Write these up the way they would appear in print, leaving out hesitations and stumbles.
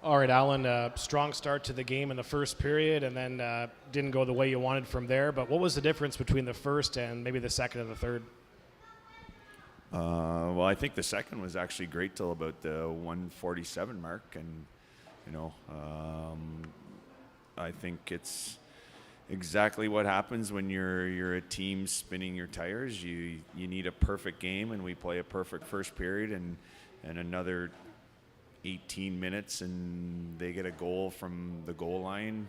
All right, Alan, strong start to the game in the first period and then didn't go the way you wanted from there. But what was the difference between the first and maybe the second and the third? Well, I think the second was actually great till about the 147 mark. And, I think it's exactly what happens when you're a team spinning your tires. You need a perfect game, and we play a perfect first period and another 18 minutes, and they get a goal from the goal line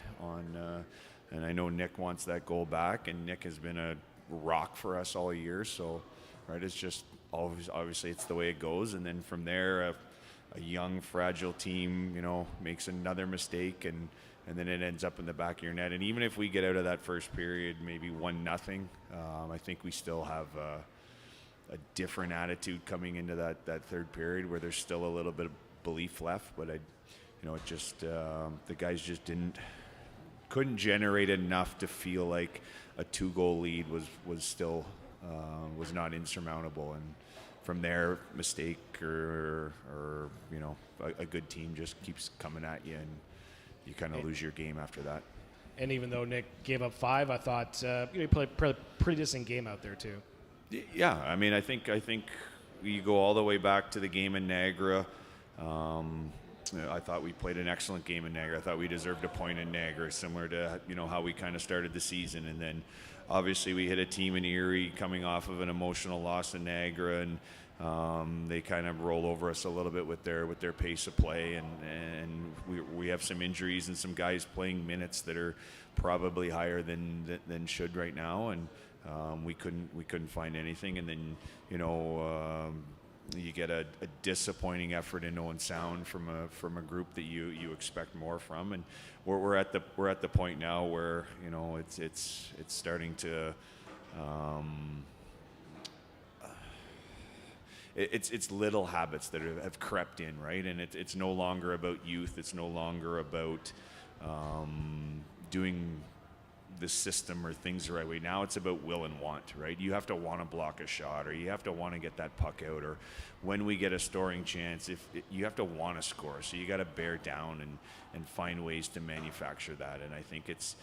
and I know Nick wants that goal back, and Nick has been a rock for us all year. So, right, it's just obviously it's the way it goes. And then from there, a young, fragile team, makes another mistake, and then it ends up in the back of your net. And even if we get out of that first period, maybe 1-0, I think we still have a different attitude coming into that third period, where there's still a little bit of belief left. But it just the guys just couldn't generate enough to feel like a 2-goal lead was still was not insurmountable. And from there, mistake or a good team just keeps coming at you, and you kind of lose your game after that. And even though Nick gave up 5, I thought he played a pretty decent game out there too. Yeah, I mean, I think you go all the way back to the game in Niagara. I thought we played an excellent game in Niagara. I thought we deserved a point in Niagara, similar to how we kind of started the season. And then obviously we hit a team in Erie coming off of an emotional loss in Niagara, and they kind of roll over us a little bit with their pace of play, and we have some injuries and some guys playing minutes that are probably higher than should right now, and we couldn't find anything. And then you get a disappointing effort in Owen Sound from a group that you expect more from, and we're at the point now where it's starting to. It's little habits that have crept in, right? And it's no longer about youth. It's no longer about doing the system or things the right way. Now it's about will and want, right? You have to want to block a shot, or you have to want to get that puck out, or when we get a scoring chance, you have to want to score. So you got to bear down and find ways to manufacture that. And I think it's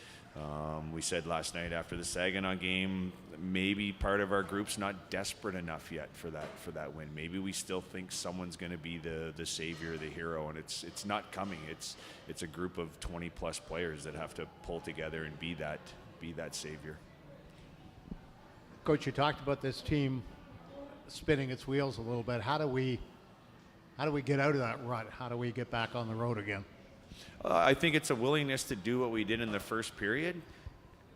we said last night after the Saginaw game, maybe part of our group's not desperate enough yet for that win. Maybe we still think someone's going to be the savior, the hero, and it's not coming. It's a group of 20 plus players that have to pull together and be that savior. Coach, you talked about this team spinning its wheels a little bit. How do we get out of that rut? How do we get back on the road again? I think it's a willingness to do what we did in the first period,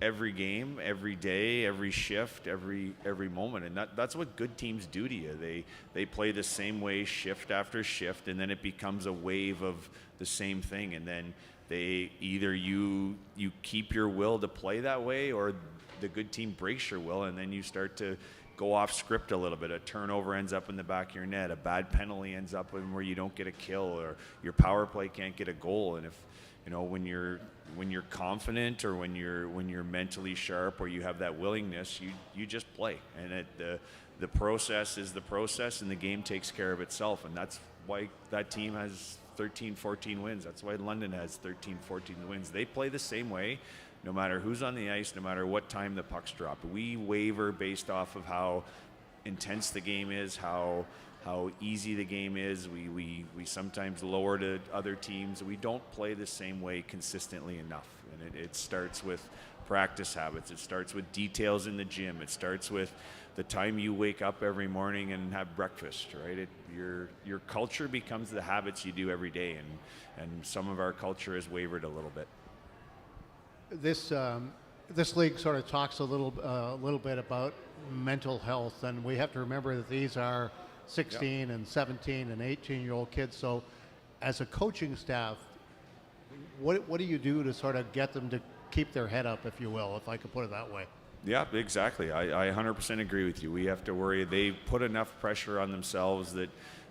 every game, every day, every shift, every moment, and that's what good teams do to you. They play the same way shift after shift, and then it becomes a wave of the same thing, and then they either you keep your will to play that way, or the good team breaks your will, and then you start to go off script a little bit. A turnover ends up in the back of your net. A bad penalty ends up in where you don't get a kill, or your power play can't get a goal. And if when you're confident, or when you're mentally sharp, or you have that willingness, you just play. And the process is the process, and the game takes care of itself. And that's why that team has 13, 14 wins. That's why London has 13, 14 wins. They play the same way, no matter who's on the ice, no matter what time the pucks drop. We waver based off of how intense the game is, how easy the game is. We sometimes lower to other teams. We don't play the same way consistently enough. And it starts with practice habits. It starts with details in the gym. It starts with the time you wake up every morning and have breakfast, right? Your culture becomes the habits you do every day, and some of our culture has wavered a little bit. This league sort of talks a little bit about mental health, and we have to remember that these are 16 and 17 and 18-year-old kids. So as a coaching staff, what do you do to sort of get them to keep their head up, if you will, if I could put it that way? Yeah, exactly. I 100% agree with you. We have to worry. They put enough pressure on themselves that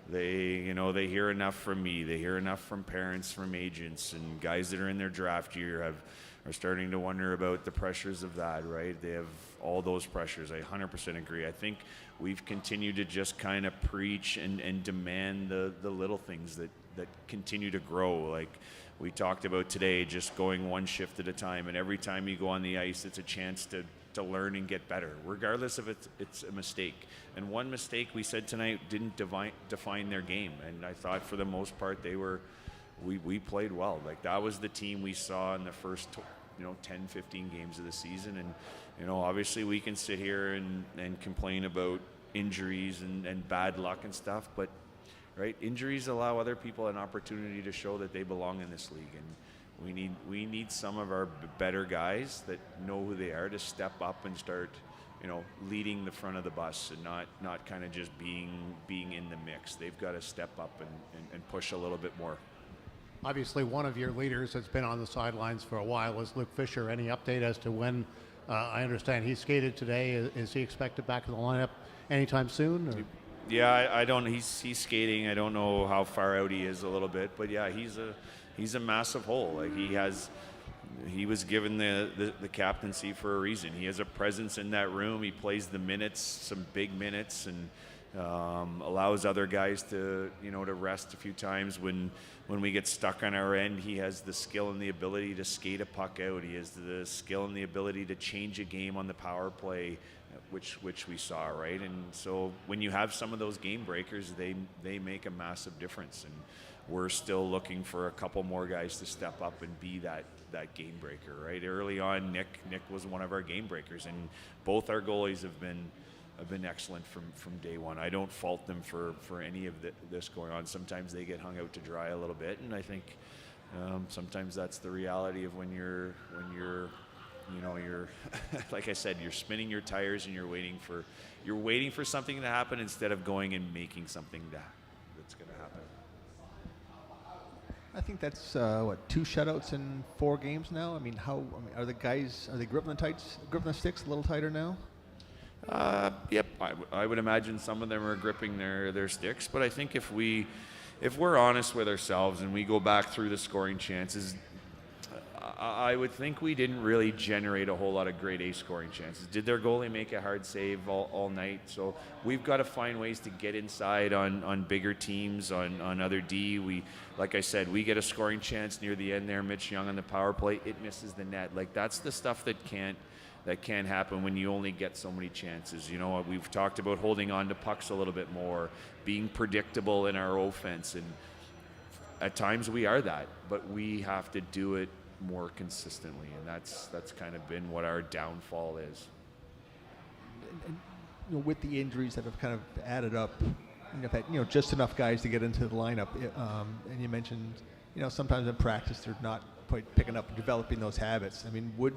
they hear enough from me. They hear enough from parents, from agents, and guys that are in their draft year are starting to wonder about the pressures of that, right? They have all those pressures. I 100% agree. I think we've continued to just kind of preach and demand the little things that that continue to grow. Like we talked about today, just going one shift at a time, and every time you go on the ice, it's a chance to learn and get better, regardless of it's a mistake. And one mistake we said tonight didn't define their game, and I thought for the most part we played well. Like that was the team we saw in the first 10, 15 games of the season. And obviously we can sit here and complain about injuries and bad luck and stuff, but right, injuries allow other people an opportunity to show that they belong in this league, and we need some of our better guys that know who they are to step up and start leading the front of the bus, and not kind of just being in the mix. They've got to step up and push a little bit more. Obviously, one of your leaders that's been on the sidelines for a while is Luke Fisher. Any update as to when? I understand he skated today. Is he expected back in the lineup anytime soon? Or? Yeah, I don't. He's skating. I don't know how far out he is a little bit, but yeah, he's a massive hole. Like he was given the captaincy for a reason. He has a presence in that room. He plays the minutes, some big minutes, and allows other guys to to rest a few times when we get stuck on our end. He has the skill and the ability to skate a puck out. He has the skill and the ability to change a game on the power play, which we saw, right? And so when you have some of those game breakers, they make a massive difference. And we're still looking for a couple more guys to step up and be that game breaker, right? Early on, Nick was one of our game breakers, and both our goalies have been excellent from day one. I don't fault them for any of this going on. Sometimes they get hung out to dry a little bit, and I think sometimes that's the reality of when you're like I said, you're spinning your tires and you're waiting for something to happen instead of going and making something that's going to happen. I think that's 2 shutouts in 4 games now. I mean, are the guys, are they gripping the sticks a little tighter now? Yep, I would imagine some of them are gripping their sticks, but I think if we're honest with ourselves and we go back through the scoring chances, I would think we didn't really generate a whole lot of grade A scoring chances. Did their goalie make a hard save all night? So we've got to find ways to get inside on bigger teams, on other D. Like I said, we get a scoring chance near the end there. Mitch Young on the power play, it misses the net. Like that's the stuff that can't happen when you only get so many chances. We've talked about holding on to pucks a little bit more, being predictable in our offense, and at times we are that, but we have to do it more consistently, and that's kind of been what our downfall is. And with the injuries that have kind of added up, you've had just enough guys to get into the lineup, and you mentioned sometimes in practice they're not quite picking up and developing those habits. I mean, would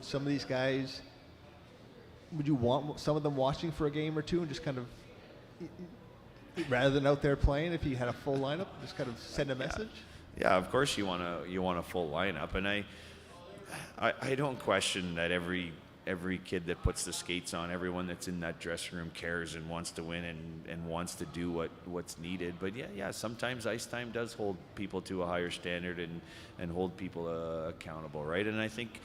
you want some of them watching for a game or two and just kind of, rather than out there playing, if you had a full lineup, just kind of send a message? Yeah, of course you want a full lineup, and I don't question that every kid that puts the skates on, everyone that's in that dressing room cares and wants to win and wants to do what's needed. But yeah, sometimes ice time does hold people to a higher standard and hold people accountable, right? And I think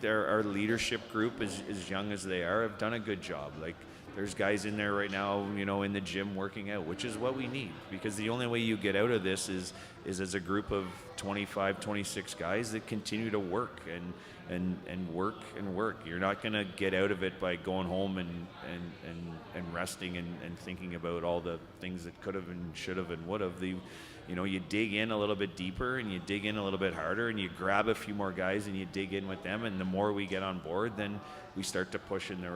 our leadership group, as young as they are, have done a good job. Like there's guys in there right now, in the gym working out, which is what we need, because the only way you get out of this is as a group of 25, 26 guys that continue to work and work and work. You're not going to get out of it by going home and resting and thinking about all the things that could have and should have and would have. You dig in a little bit deeper and you dig in a little bit harder and you grab a few more guys and you dig in with them, and the more we get on board, then we start to push in the